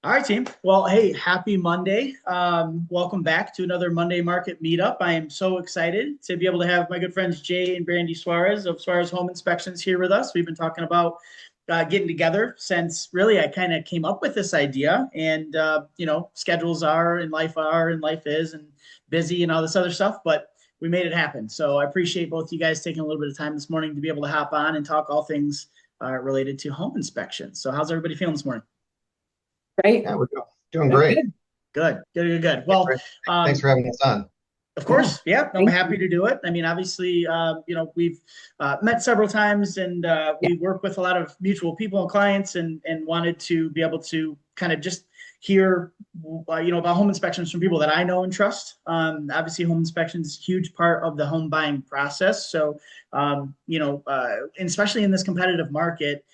All right, team. Well, hey, happy Monday. Welcome back to another Monday Market Meetup. I am so excited to be able to have my good friends Jay and Brandy Suarez of Suarez Home Inspections here with us. We've been talking about getting together since really I kind of came up with this idea. And, schedules are and life is and busy and all this other stuff, but we made it happen. So I appreciate both you guys taking a little bit of time this morning to be able to hop on and talk all things related to home inspections. So how's everybody feeling this morning? Right? Yeah, we're doing That's great. good. Good, good, good, good. Well, Thanks um, for having us on. of Yeah. course, yeah, I'm Thank happy you. to do it. I mean, obviously, we've met several times, and Yeah. we work with a lot of mutual people and clients, and wanted to be able to kind of just hear, about home inspections from people that I know and trust. Obviously, home inspections is a huge part of the home buying process. So, and especially in this competitive market,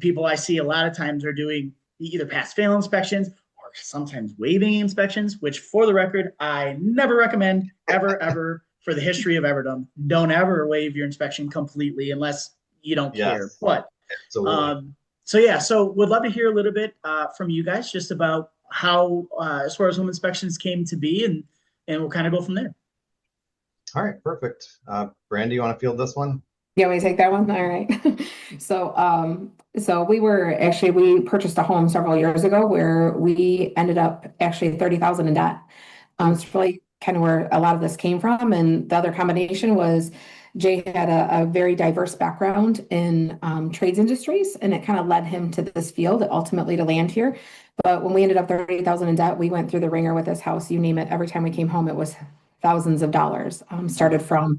people I see a lot of times are doing either pass fail inspections or sometimes waiving inspections, which for the record, I never recommend ever, ever for the history of everdom. Don't ever waive your inspection completely unless you don't care. Yes, But absolutely. um, so yeah, so would love to hear a little bit from you guys just about how as far as home inspections came to be, and we'll kind of go from there. All right, perfect. Brandy, you want to field this one? You want me to take that one? All right. So we purchased a home several years ago where we ended up actually 30,000 in debt. It's really kind of where a lot of this came from. And the other combination was Jay had a very diverse background in trades industries, and it kind of led him to this field, ultimately to land here. But when we ended up 30,000 in debt, we went through the ringer with this house, you name it. Every time we came home, it was thousands of dollars. Started from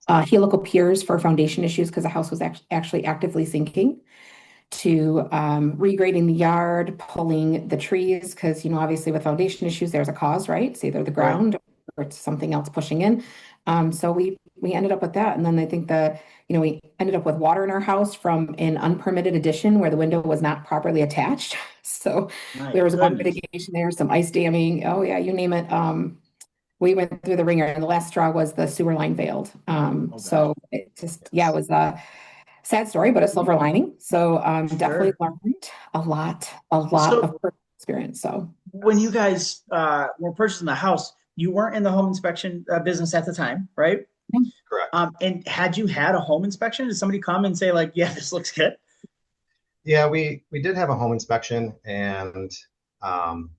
helical piers for foundation issues because the house was actually actively sinking, to regrading the yard, pulling the trees, because, obviously with foundation issues, there's a cause, right? It's either the Right. ground or it's something else pushing in. So we ended up with that. And then I think we ended up with water in our house from an unpermitted addition where the window was not properly attached. So My there was water goodness. mitigation there, some ice damming. Oh yeah, you name it. We went through the ringer, and the last straw was the sewer line failed. Oh gosh. So it just, yeah, it Yes. was a sad story, but a silver lining. So definitely Sure. learned a lot of So personal experience. So when you guys were purchasing the house, you weren't in the home inspection business at the time, right? Correct. And had you had a home inspection? Did somebody come and say like, "Yeah, this looks good"? Yeah, we did have a home inspection, and um,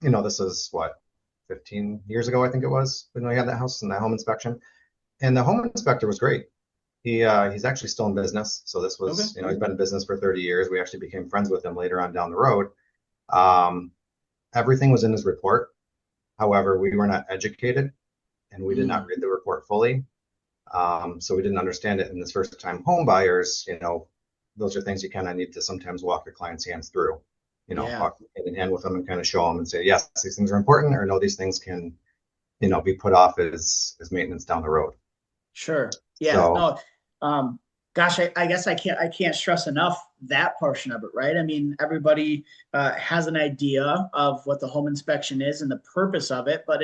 this is what 15 years ago, I think it was, when we had that house and that home inspection. And the home inspector was great. He's actually still in business. So this Okay. was, he's been in business for 30 years. We actually became friends with him later on down the road. Um, Everything was in his report. However, we were not educated and we did not Mm, read the report fully. So we didn't understand it. And as first time home buyers, those are things you kind of need to sometimes walk your client's hands through, yeah. walk hand in hand with them and kind of show them and say, yes, these things are important, or no, these things can, be put off as maintenance down the road. Sure. Yeah. So No. Um, Gosh, I guess I can't stress enough that portion of it, right? I mean, everybody has an idea of what the home inspection is and the purpose of it, but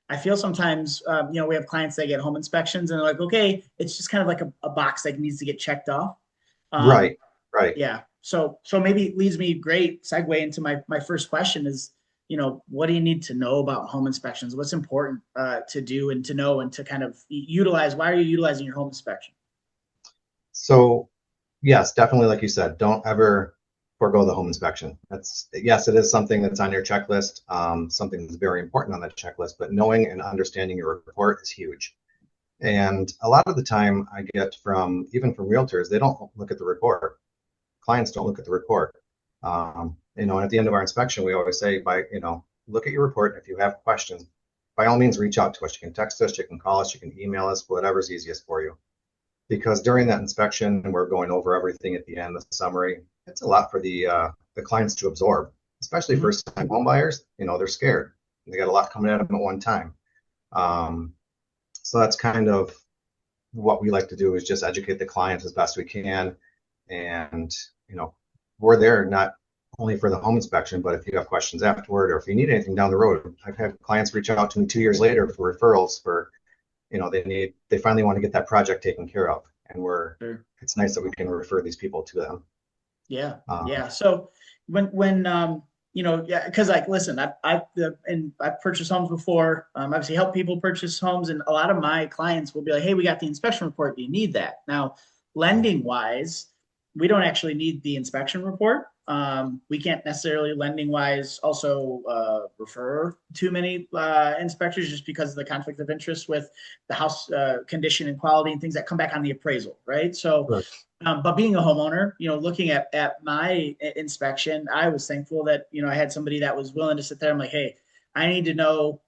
I feel sometimes, we have clients that get home inspections and they're like, okay, it's just kind of like a box that needs to get checked off. Um, right, right. yeah. So maybe it leads me great segue into my first question is, what do you need to know about home inspections? What's important to do and to know and to kind of utilize? Why are you utilizing your home inspection? So yes, definitely, like you said, don't ever forego the home inspection. That's yes, it is something that's on your checklist, something that's very important on that checklist, but knowing and understanding your report is huge. And a lot of the time I get from even from realtors, they don't look at the report. Clients don't look at the report. And at the end of our inspection, we always say, look at your report. If you have questions, by all means, reach out to us. You can text us, you can call us, you can email us, whatever's easiest for you. Because during that inspection, and we're going over everything at the end, the summary, it's a lot for the clients to absorb, especially Mhm. first time home buyers. They're scared. They got a lot coming at them at one time. Um, so that's kind of what we like to do is just educate the client as best we can. And, you know, we're there not only for the home inspection, but if you have questions afterward or if you need anything down the road. I've had clients reach out to me 2 years later for referrals for, they finally want to get that project taken care of. And Sure. it's nice that we can refer these people to them. Yeah, Um, yeah. So when yeah, because like, listen, I've purchased homes before. Obviously, help people purchase homes, and a lot of my clients will be like, "Hey, we got the inspection report. Do you need that?" Now, lending wise, we don't actually need the inspection report. We can't necessarily lending wise also refer too many inspectors just because of the conflict of interest with the house condition and quality and things that come back on the appraisal, right? So Right. but being a homeowner, looking at my inspection, I was thankful that, I had somebody that was willing to sit there. I'm like, hey, I need to know,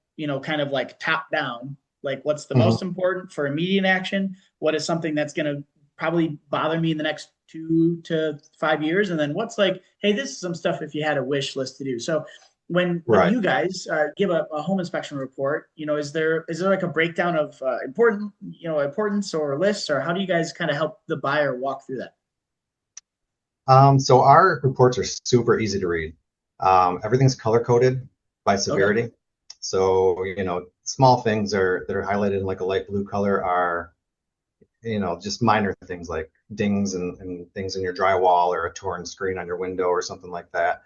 kind of like top down, like what's the Mhm. most important for immediate action? What is something that's going to probably bother me in the next 2 to 5 years? And then what's like, hey, this is some stuff if you had a wish list to do. So when Right. you guys give a home inspection report, is there like a breakdown of importance or lists, or how do you guys kind of help the buyer walk through that? So our reports are super easy to read. Everything's color coded by Okay, severity. So, small things that are highlighted in like a light blue color are, just minor things like dings and things in your drywall or a torn screen on your window or something like that.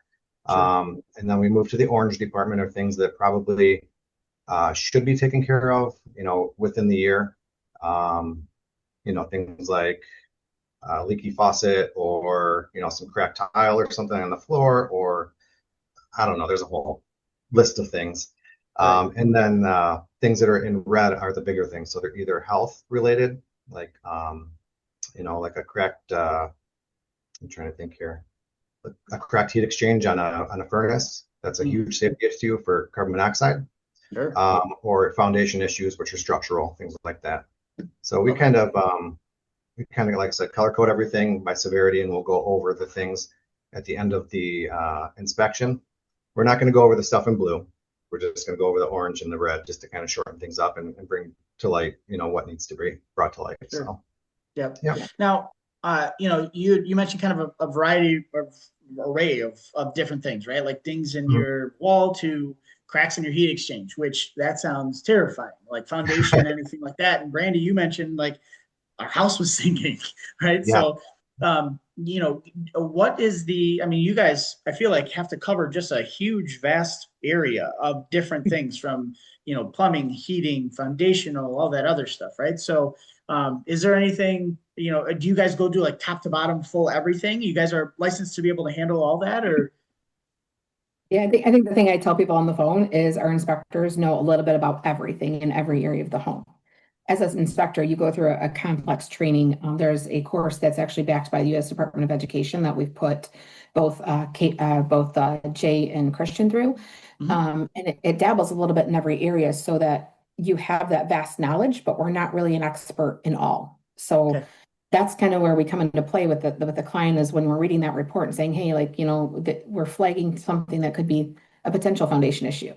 sure. And then we move to the orange department of things that probably should be taken care of, within the year. Um, things like leaky faucet or some cracked tile or something on the floor, or I don't know, there's a whole list of things. Right. And then things that are in red are the bigger things, so they're either health related, like like a cracked I'm trying to think here, a cracked heat exchange on a furnace. That's a Mm, huge safety issue for carbon monoxide. sure. Or foundation issues, which are structural, things like that. So Okay. we kind of, like I said, color code everything by severity, and we'll go over the things at the end of the inspection. We're not going to go over the stuff in blue. We're just going to go over the orange and the red just to kind of shorten things up and bring to light, what needs to be brought to light. Sure. So, Yep. yeah. Now, you mentioned kind of a variety of array of different things, right? Like dings in Mhm. your wall to cracks in your heat exchange, which that sounds terrifying, like foundation, anything like that. And Brandy, you mentioned like our house was sinking, right? Yeah. So, what is I mean, you guys, I feel like have to cover just a huge, vast area of different things from, plumbing, heating, foundational, all that other stuff, right? So, is there anything, do you guys go do like top to bottom, full everything? You guys are licensed to be able to handle all that, or? Yeah, I think the thing I tell people on the phone is our inspectors know a little bit about everything in every area of the home. As an inspector, you go through a complex training. There's a course that's actually backed by the U.S. Department of Education that we've put both Jay and Christian through. Mhm. And it dabbles a little bit in every area so that you have that vast knowledge, but we're not really an expert in all. So Okay. that's kind of where we come into play with the client is when we're reading that report and saying, hey, like, that we're flagging something that could be a potential foundation issue.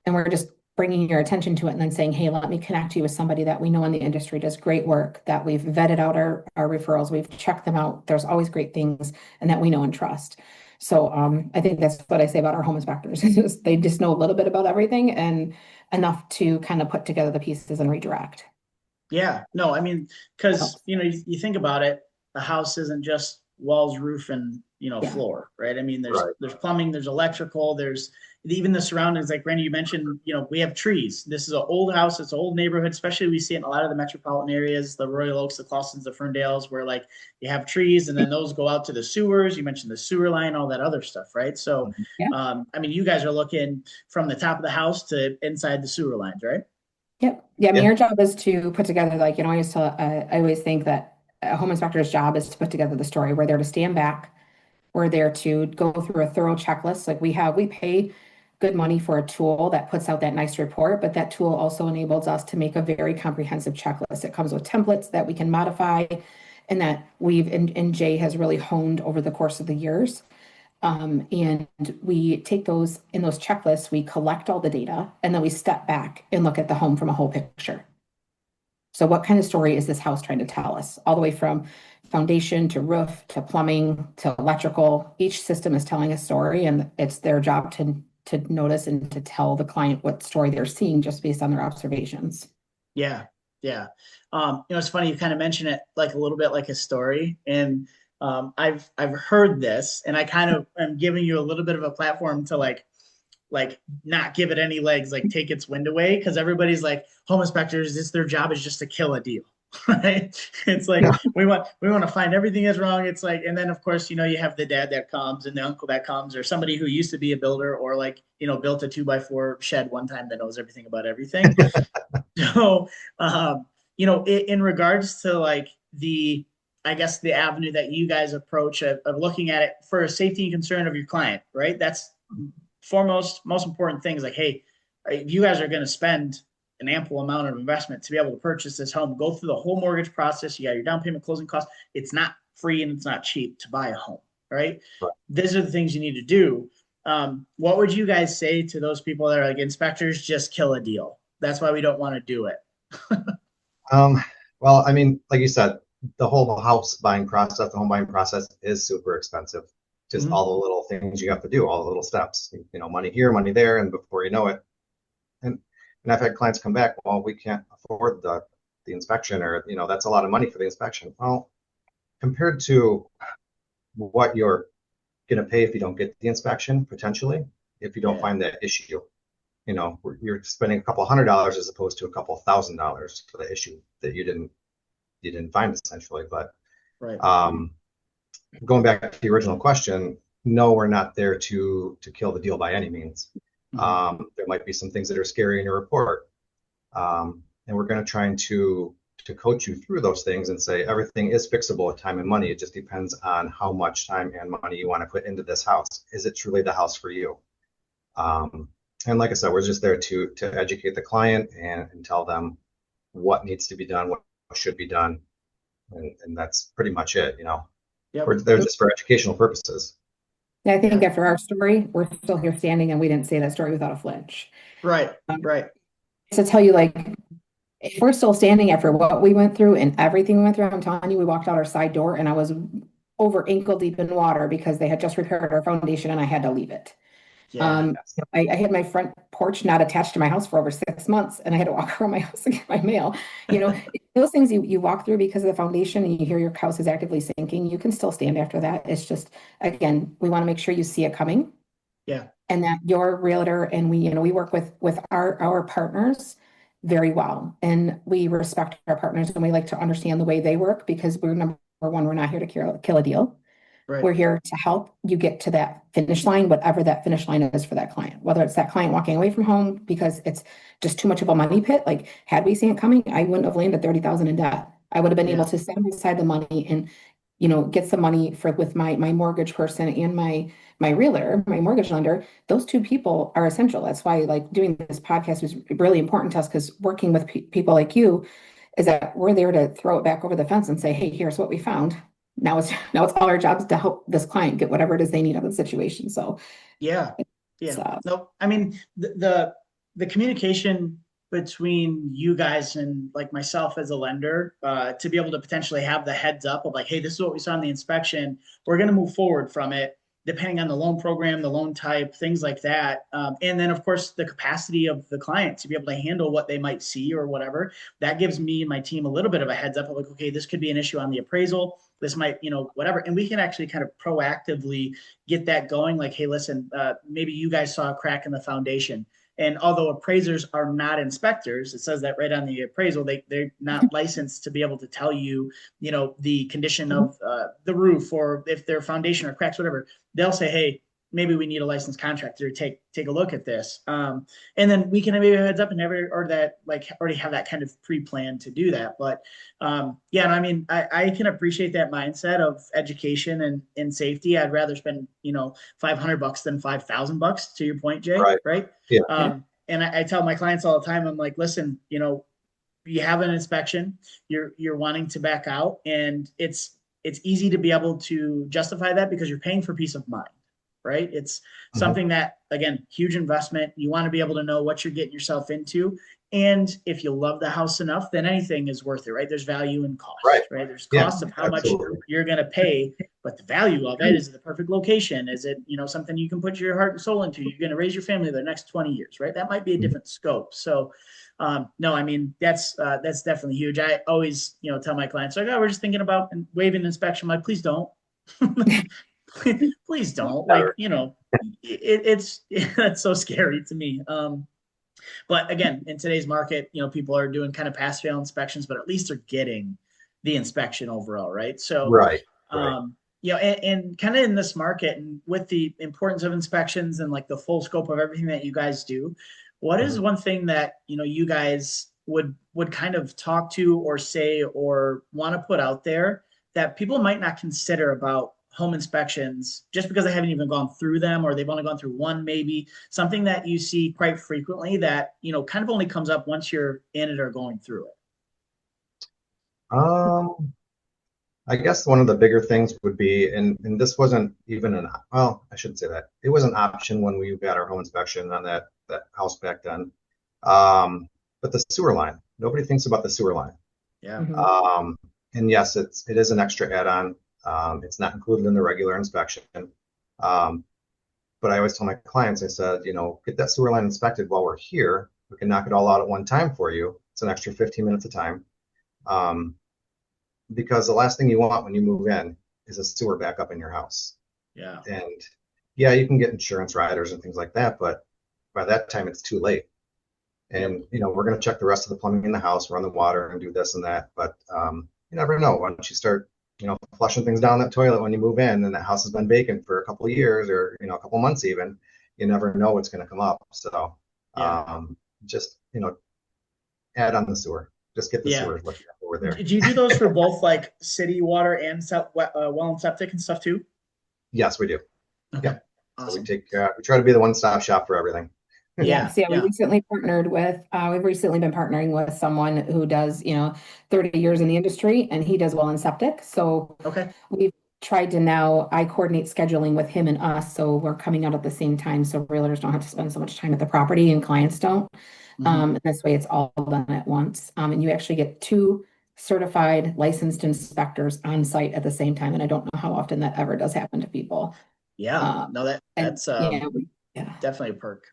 And we're just bringing your attention to it and then saying, hey, let me connect you with somebody that we know in the industry does great work, that we've vetted out our referrals, we've checked them out. There's always great things and that we know and trust. So I think that's what I say about our home inspectors. They just know a little bit about everything and enough to kind of put together the pieces and redirect. Yeah, no, I mean, That because helps. you think about it, the house isn't just walls, roof, and Yeah. floor, right? I mean, there's Right. there's plumbing, there's electrical, there's even the surroundings. Like Randy, you mentioned, we have trees. This is an old house, it's an old neighborhood, especially we see it in a lot of the metropolitan areas, the Royal Oaks, the Claustons, the Ferndales, where like you have trees, and then those go out to the sewers. You mentioned the sewer line, all that other stuff, right? So, Mhm. Yeah. I mean, you guys are looking from the top of the house to inside the sewer lines, right? Yep. Yeah. I mean, Yeah. your job is to put together, like, I always think that a home inspector's job is to put together the story. We're there to stand back. We're there to go through a thorough checklist. Like we pay good money for a tool that puts out that nice report, but that tool also enables us to make a very comprehensive checklist. It comes with templates that we can modify and that and Jay has really honed over the course of the years. And we take those in those checklists, we collect all the data, and then we step back and look at the home from a whole picture. So what kind of story is this house trying to tell us? All the way from foundation to roof to plumbing to electrical. Each system is telling a story, and it's their job to notice and to tell the client what story they're seeing just based on their observations. Yeah, yeah. It's funny you kind of mention it like a little bit like a story, and I've heard this, and I kind of am giving you a little bit of a platform to like not give it any legs, like take its wind away, because everybody's like home inspectors, it's their job is just to kill a deal. Right? It's like Yeah. we want to find everything that's wrong. It's like, and then of course, you have the dad that comes and the uncle that comes, or somebody who used to be a builder, or like, built a 2x4 shed one time that knows everything about everything. So, in regards to like I guess the avenue that you guys approach of looking at it for safety and concern of your client, right? That's foremost, most important things. Like, hey, if you guys are going to spend an ample amount of investment to be able to purchase this home, go through the whole mortgage process. You got your down payment, closing costs. It's not free and it's not cheap to buy a home, right? Right. These are the things you need to do. What would you guys say to those people that are like, inspectors just kill a deal? That's why we don't want to do it. Um, well, I mean, like you said, the whole house buying process, the home buying process is super expensive. Just Mhm. all the little things you have to do, all the little steps, money here, money there, and before you know it. And I've had clients come back, well, we can't afford the inspection, or that's a lot of money for the inspection. Well, compared to what you're going to pay if you don't get the inspection, potentially, if you don't Yeah, find that issue, you're spending a couple $100 as opposed to a couple $1,000 for the issue that you didn't find, essentially. But right. um, going back to the original question, no, we're not there to kill the deal by any means. Mhm. There might be some things that are scary in your report, and we're going to try to coach you through those things and say everything is fixable with time and money. It just depends on how much time and money you want to put into this house. Is it truly the house for you? Um, and like I said, we're just there to educate the client and tell them what needs to be done, what should be done, and that's pretty much it. Yep. We're there just for educational purposes. Yeah, I think Yeah. after our story, we're still here standing and we didn't say that story without a flinch. Right. Um, Right. to tell you, like, if we're still standing after what we went through and everything we went through, I'm telling you, we walked out our side door and I was over ankle deep in water because they had just repaired our foundation and I had to leave it. Yeah. Yes. I had my front porch not attached to my house for over 6 months, and I had to walk around my house to get my mail. You know, those things you walk through because of the foundation and you hear your house is actively sinking, you can still stand after that. It's just, again, we want to make sure you see it coming Yeah. and that your realtor and we work with our partners very well. And we respect our partners and we like to understand the way they work because we're number one, we're not here to kill a deal. Right. We're here to help you get to that finish line, whatever that finish line is for that client, whether it's that client walking away from home because it's just too much of a money pit. Like, had we seen it coming, I wouldn't have landed 30,000 in debt. I would have been able Yeah. to set aside the money and, get some money for with my mortgage person and my realtor, my mortgage lender. Those two people are essential. That's why like doing this podcast was really important to us because working with people like you is that we're there to throw it back over the fence and say, hey, here's what we found. Now it's all our jobs to help this client get whatever it is they need out of the situation. So Yeah. it's Yeah. No, I mean the communication between you guys and like myself as a lender, to be able to potentially have the heads up of like, hey, this is what we saw in the inspection. We're going to move forward from it, depending on the loan program, the loan type, things like that. And then of course the capacity of the client to be able to handle what they might see or whatever. That gives me and my team a little bit of a heads up of like, okay, this could be an issue on the appraisal. This might, whatever. And we can actually kind of proactively get that going. Like, hey, listen, maybe you guys saw a crack in the foundation. And although appraisers are not inspectors, it says that right on the appraisal, they're not licensed to be able to tell you, the condition of the roof or if their foundation or cracks, whatever. They'll say, hey, maybe we need a licensed contractor to take a look at this. And then we can maybe heads up and never, or that like already have that kind of pre-plan to do that. But yeah, I mean, I can appreciate that mindset of education and safety. I'd rather spend, $500 than $5,000 to your point, Jay. Right. Right. Yeah. And I tell my clients all the time, I'm like, listen, you have an inspection, you're wanting to back out, and it's easy to be able to justify that because you're paying for peace of mind, right? It's Mhm. something that, again, huge investment. You want to be able to know what you're getting yourself into. And if you love the house enough, then anything is worth it, right? There's value in Right. cost, right? There's Yeah. cost of how much Absolutely. you're going to pay, but the value of it is the perfect location. Is it, something you can put your heart and soul into? You're going to raise your family the next 20 years, right? That might be a Mhm. different scope. So, no, I mean, that's definitely huge. I always, tell my clients like, oh, we're just thinking about waiving inspection. I'm like, please don't. Please don't. Like, Better. it's so scary to me. But again, in today's market, people are doing kind of pass fail inspections, but at least they're getting the inspection overall, right? So, Right, right. and kind of in this market and with the importance of inspections and like the full scope of everything that you guys do, what is Mhm. one thing that, you guys would kind of talk to or say or want to put out there that people might not consider about home inspections just because they haven't even gone through them or they've only gone through one maybe something that you see quite frequently that kind of only comes up once you're in it or going through it. Um, I guess one of the bigger things would be, and this wasn't even well, I shouldn't say that. It was an option when we got our home inspection on that house back then. But the sewer line, nobody thinks about the sewer line. Yeah. Mhm. Um, and yes, it is an extra add-on. It's not included in the regular inspection. Um, but I always tell my clients, I said, get that sewer line inspected while we're here. We can knock it all out at one time for you. It's an extra 15 minutes of time. Um, because the last thing you want when you move in is a sewer backup in your house. Yeah. And yeah, you can get insurance riders and things like that, but by that time it's too late. Yep. And we're going to check the rest of the plumbing in the house, run the water, and do this and that. But you never know. Once you start, flushing things down that toilet when you move in, and that house has been vacant for a couple of years or a couple of months even, you never know what's going to come up. So Yeah. just add on the sewer. Just get the Yeah. sewers looked at over there. Do you do those for both like city water and well and septic and stuff too? Yes, we do. Okay. Yep. So Awesome. we try to be the one-stop shop for everything. Yeah. Yes, yeah, Yeah. we've recently been partnering with someone who does, 30 years in the industry and he does well in septic. So Okay. we've tried to now, I coordinate scheduling with him and us. So we're coming out at the same time. So realtors don't have to spend so much time at the property and clients don't. Hmm. This way it's all done at once. And you actually get two certified licensed inspectors on site at the same time. And I don't know how often that ever does happen to people. Yeah. Um, No, and that's yeah, yeah. definitely a perk.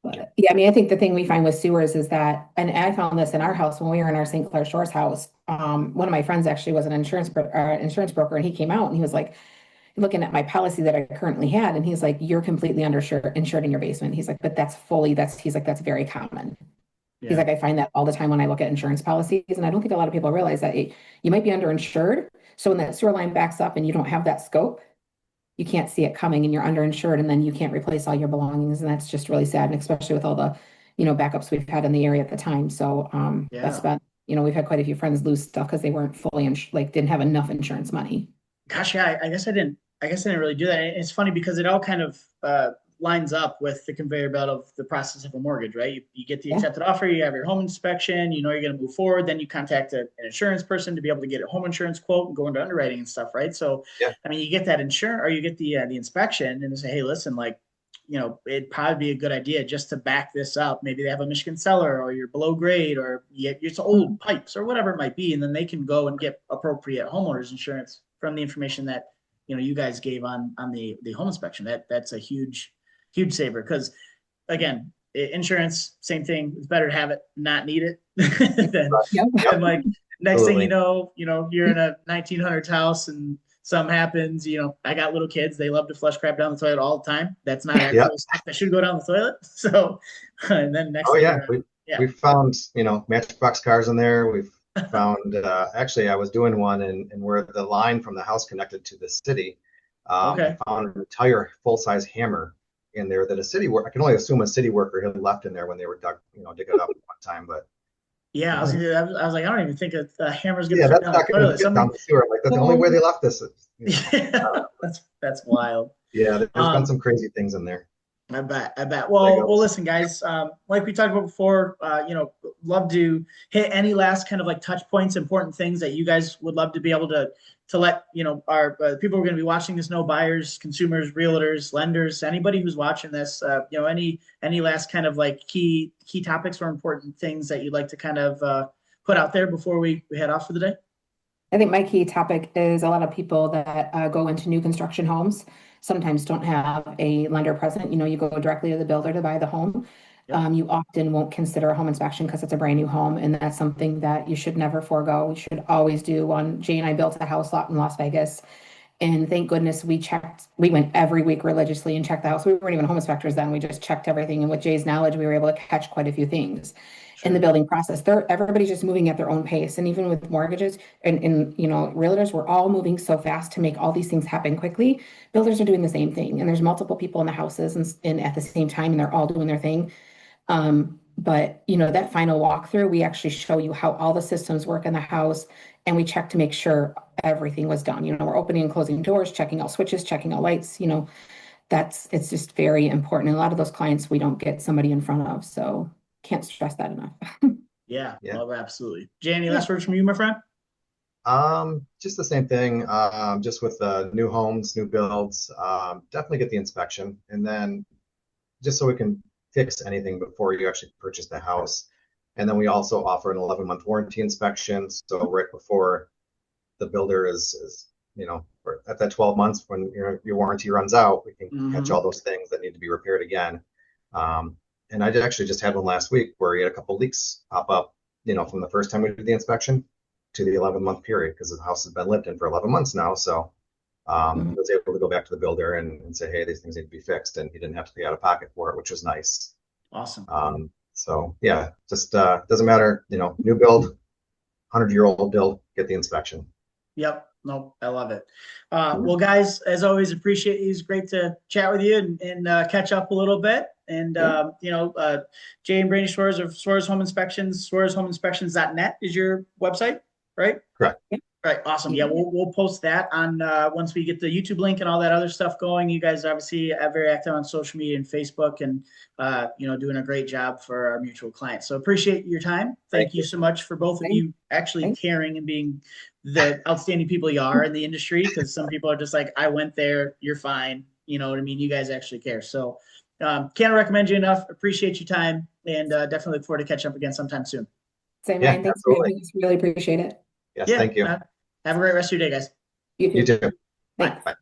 But yeah, I mean, I think the thing we find with sewers is that, and I found this in our house when we were in our St. Clair Shores house. One of my friends actually was an insurance broker, and he came out and he was like looking at my policy that I currently had, and he's like, "You're completely insured in your basement." He's like, "But he's like, that's very common." He's Yeah. like, "I find that all the time when I look at insurance policies, and I don't think a lot of people realize that you might be underinsured. So when that sewer line backs up and you don't have that scope, you can't see it coming and you're underinsured and then you can't replace all your belongings. And that's just really sad. And especially with all the, backups we've had in the area at the time. So that's Yeah. been, we've had quite a few friends lose stuff because they weren't fully didn't have enough insurance money. Gosh, yeah, I guess I didn't. I guess I didn't really do that. It's funny because it all kind of lines up with the conveyor belt of the process of a mortgage, right? You get the Yeah. accepted offer, you have your home inspection, you're going to move forward, then you contact an insurance person to be able to get a home insurance quote and go into underwriting and stuff, right? So, Yeah. I mean, you get that insurance or you get the inspection and they say, hey, listen, like, it'd probably be a good idea just to back this up. Maybe they have a Michigan cellar or you're below grade or it's old pipes or whatever it might be. And then they can go and get appropriate homeowners insurance from the information that, you guys gave on the home inspection. That's a huge saver because again, insurance, same thing. It's better to have it, not need it than, Right. Yep. Yep. than like next thing you Absolutely. know, you're in a 1900s house and something happens. I got little kids. They love to flush crap down the toilet all the time. That's not Yeah. actual stuff that should go down the toilet. So, and then next Oh thing yeah. you're, We yeah. we've found, matchbox cars in there. We've found actually I was doing one and where the line from the house connected to the city. I Okay. found an entire full-size hammer in there that I can only assume a city worker had left in there when they were digging it up one time. But Yeah. I was like, I don't even think a hammer's going to yeah, fit that's down the not going to toilet. fit down Somebody, the sewer. Like that's the only way they left this. yeah, that's wild. Yeah, there's been Um, some crazy things in there. I bet. I bet. Well, Legos. listen, guys. Like we talked about before, love to hit any last kind of like touch points, important things that you guys would love to be able to let our people who are going to be watching this know, buyers, consumers, realtors, lenders, anybody who's watching this. Any last kind of like key topics or important things that you'd like to kind of put out there before we head off for the day. I think my key topic is a lot of people that go into new construction homes sometimes don't have a lender present. You go directly to the builder to buy the home. Yep. You often won't consider a home inspection because it's a brand new home, and that's something that you should never forego. You should always do one. Jay and I built a house lot in Las Vegas, And thank goodness we went every week religiously and checked the house. We weren't even home inspectors then. We just checked everything. And with Jay's knowledge, we were able to catch quite a few things in the building process. Everybody's just moving at their own pace. And even with mortgages and realtors, we're all moving so fast to make all these things happen quickly. Builders are doing the same thing. And there's multiple people in the houses and at the same time, and they're all doing their thing. But that final walkthrough, we actually show you how all the systems work in the house, and we check to make sure everything was done. We're opening and closing doors, checking all switches, checking all lights. It's just very important. And a lot of those clients we don't get somebody in front of, so can't stress that enough. Yeah, Yeah. well, absolutely. Jay, any last words from you, my friend? Just the same thing. Just with new homes, new builds, definitely get the inspection, and then just so we can fix anything before you actually purchase the house. And then we also offer an 11-month warranty inspection. So right before the builder is at that 12 months when your warranty runs out, we can catch all those things that need to be repaired again. And I actually just had one last week where we had a couple leaks pop up, from the first time we did the inspection to the 11-month period, because the house has been lived in for 11 months now. So I was able to go back to the builder and say, hey, these things need to be fixed, and he didn't have to pay out of pocket for it, which was nice. Awesome. So yeah, just doesn't matter, new build, 100-year-old build, get the inspection. Yep. No, I love it. Well, guys, as always, appreciate you. It's great to chat with you and catch up a little bit. And, Jay and Brandy Suarez of Suarez Home Inspections, SuarezHomeInspections.net is your website, right? Correct. Right. Awesome. Yeah, we'll post that on once we get the YouTube link and all that other stuff going. You guys obviously are very active on social media and Facebook, and doing a great job for our mutual clients. So appreciate your time. Thank you so much for both of you actually caring and being the outstanding people you are in the industry, because some people are just like, I went there, you're fine. You know what I mean? You guys actually care. So can't recommend you enough. Appreciate your time, and definitely look forward to catch up again sometime soon. Same, Ryan. Thanks for having us. Really appreciate it. Yes, thank you. Have a great rest of your day, guys. You too. You too. Thanks. Bye.